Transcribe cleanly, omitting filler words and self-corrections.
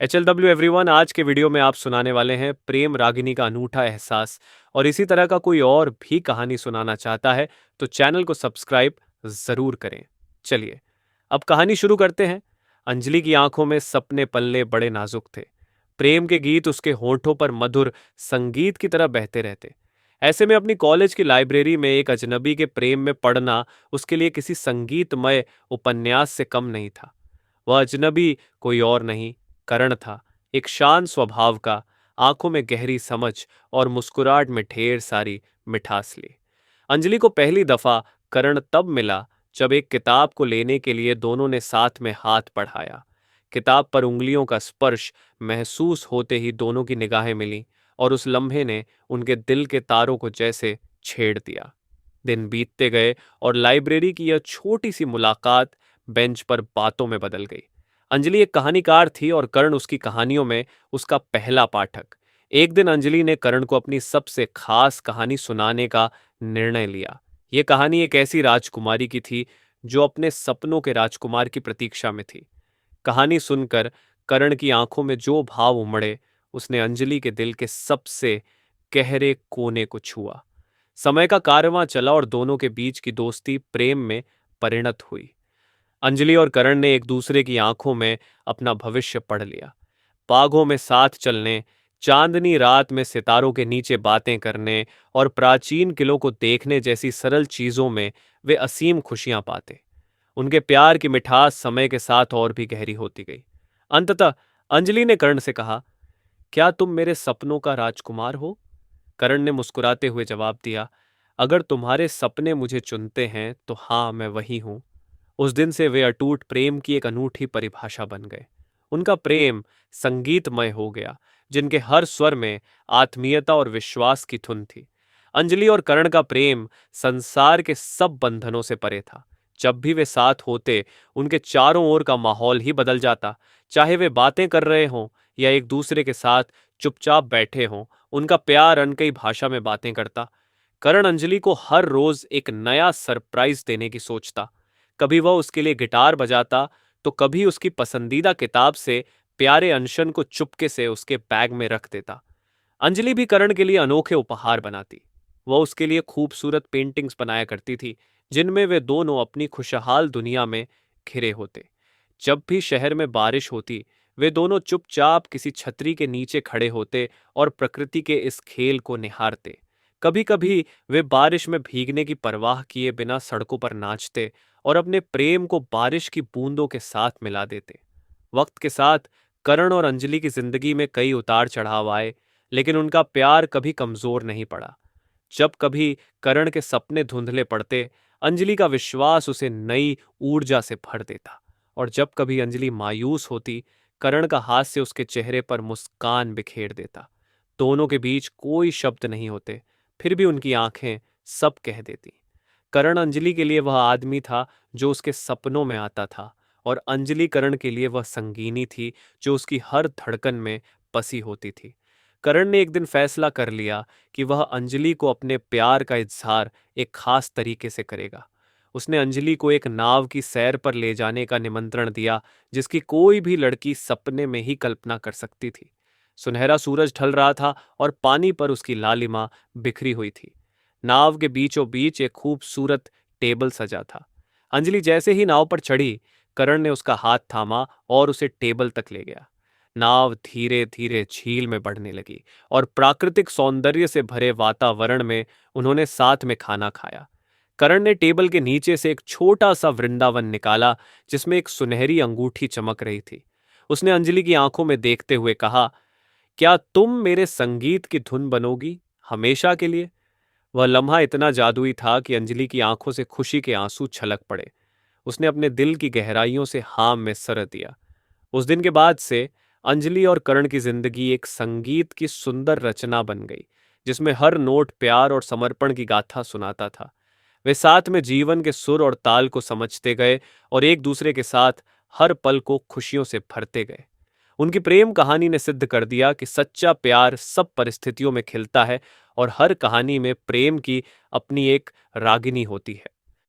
HLW everyone, आज के video में आप सुनाने वाले हैं प्रेम रागिनी का अनूठा एहसास। और इसी तरह का कोई और भी कहानी सुनाना चाहता है तो चैनल को सब्सक्राइब जरूर करें। चलिए अब कहानी शुरू करते हैं। अंजलि की आंखों में सपने पलने बड़े नाजुक थे। प्रेम के गीत उसके होठों पर मधुर संगीत की तरह बहते रहते। ऐसे में अपनी कॉलेज की लाइब्रेरी में एक अजनबी के प्रेम में पढ़ना उसके लिए किसी संगीतमय उपन्यास से कम नहीं था। वह अजनबी कोई और नहीं, करण था। एक शांत स्वभाव का, आंखों में गहरी समझ और मुस्कुराहट में ढेर सारी मिठास ली। अंजलि को पहली दफा करण तब मिला जब एक किताब को लेने के लिए दोनों ने साथ में हाथ बढ़ाया। किताब पर उंगलियों का स्पर्श महसूस होते ही दोनों की निगाहें मिली और उस लम्हे ने उनके दिल के तारों को जैसे छेड़ दिया। दिन बीतते गए और लाइब्रेरी की यह छोटी सी मुलाकात बेंच पर बातों में बदल गई। अंजलि एक कहानीकार थी और करण उसकी कहानियों में उसका पहला पाठक। एक दिन अंजलि ने करण को अपनी सबसे खास कहानी सुनाने का निर्णय लिया। यह कहानी एक ऐसी राजकुमारी की थी जो अपने सपनों के राजकुमार की प्रतीक्षा में थी। कहानी सुनकर करण की आंखों में जो भाव उमड़े, उसने अंजलि के दिल के सबसे गहरे कोने को छुआ। समय का कारवां चला और दोनों के बीच की दोस्ती प्रेम में परिणत हुई। अंजलि और करण ने एक दूसरे की आंखों में अपना भविष्य पढ़ लिया। बागों में साथ चलने, चांदनी रात में सितारों के नीचे बातें करने और प्राचीन किलों को देखने जैसी सरल चीजों में वे असीम खुशियां पाते। उनके प्यार की मिठास समय के साथ और भी गहरी होती गई। अंततः अंजलि ने करण से कहा, क्या तुम मेरे सपनों का राजकुमार हो? करण ने मुस्कुराते हुए जवाब दिया, अगर तुम्हारे सपने मुझे चुनते हैं तो हाँ, मैं वही हूं। उस दिन से वे अटूट प्रेम की एक अनूठी परिभाषा बन गए। उनका प्रेम संगीतमय हो गया, जिनके हर स्वर में आत्मीयता और विश्वास की धुन थी। अंजलि और करण का प्रेम संसार के सब बंधनों से परे था। जब भी वे साथ होते, उनके चारों ओर का माहौल ही बदल जाता। चाहे वे बातें कर रहे हों या एक दूसरे के साथ चुपचाप बैठे हों, उनका प्यार अनकही भाषा में बातें करता। करण अंजलि को हर रोज एक नया सरप्राइज देने की सोचता। कभी वह उसके लिए गिटार बजाता तो कभी उसकी पसंदीदा किताब से प्यारे अनशन को चुपके से उसके बैग में रख देता। अंजलि भी करण के लिए अनोखे उपहार बनाती। वह उसके लिए खूबसूरत पेंटिंग्स बनाया करती थी, जिनमें वे दोनों अपनी खुशहाल दुनिया में घिरे होते। जब भी शहर में बारिश होती, वे दोनों चुपचाप किसी छतरी के नीचे खड़े होते और प्रकृति के इस खेल को निहारते। कभी कभी वे बारिश में भीगने की परवाह किए बिना सड़कों पर नाचते और अपने प्रेम को बारिश की बूंदों के साथ मिला देते। वक्त के साथ करण और अंजलि की जिंदगी में कई उतार चढ़ाव आए, लेकिन उनका प्यार कभी कमजोर नहीं पड़ा। जब कभी करण के सपने धुंधले पड़ते, अंजलि का विश्वास उसे नई ऊर्जा से भर देता। और जब कभी अंजलि मायूस होती, करण का हास्य उसके चेहरे पर मुस्कान बिखेर देता। दोनों के बीच कोई शब्द नहीं होते, फिर भी उनकी आंखें सब कह देती। करण अंजलि के लिए वह आदमी था जो उसके सपनों में आता था, और अंजलि करण के लिए वह संगीनी थी जो उसकी हर धड़कन में बसी होती थी। करण ने एक दिन फैसला कर लिया कि वह अंजलि को अपने प्यार का इजहार एक खास तरीके से करेगा। उसने अंजलि को एक नाव की सैर पर ले जाने का निमंत्रण दिया, जिसकी कोई भी लड़की सपने में ही कल्पना कर सकती थी। सुनहरा सूरज ढल रहा था और पानी पर उसकी लालिमा बिखरी हुई थी। नाव के बीचों बीच एक खूबसूरत टेबल सजा था। अंजलि जैसे ही नाव पर चढ़ी, करण ने उसका हाथ थामा और उसे टेबल तक ले गया। नाव धीरे धीरे झील में बढ़ने लगी और प्राकृतिक सौंदर्य से भरे वातावरण में उन्होंने साथ में खाना खाया। करण ने टेबल के नीचे से एक छोटा सा वृंदावन निकाला, जिसमें एक सुनहरी अंगूठी चमक रही थी। उसने अंजलि की आंखों में देखते हुए कहा, क्या तुम मेरे संगीत की धुन बनोगी हमेशा के लिए? वह लम्हा इतना जादुई था कि अंजलि की आंखों से खुशी के आंसू छलक पड़े। उसने अपने दिल की गहराइयों से हाँ में सर दिया। उस दिन के बाद से अंजलि और करण की जिंदगी एक संगीत की सुंदर रचना बन गई, जिसमें हर नोट प्यार और समर्पण की गाथा सुनाता था। वे साथ में जीवन के सुर और ताल को समझते गए और एक दूसरे के साथ हर पल को खुशियों से भरते गए। उनकी प्रेम कहानी ने सिद्ध कर दिया कि सच्चा प्यार सब परिस्थितियों में खिलता है और हर कहानी में प्रेम की अपनी एक रागिनी होती है।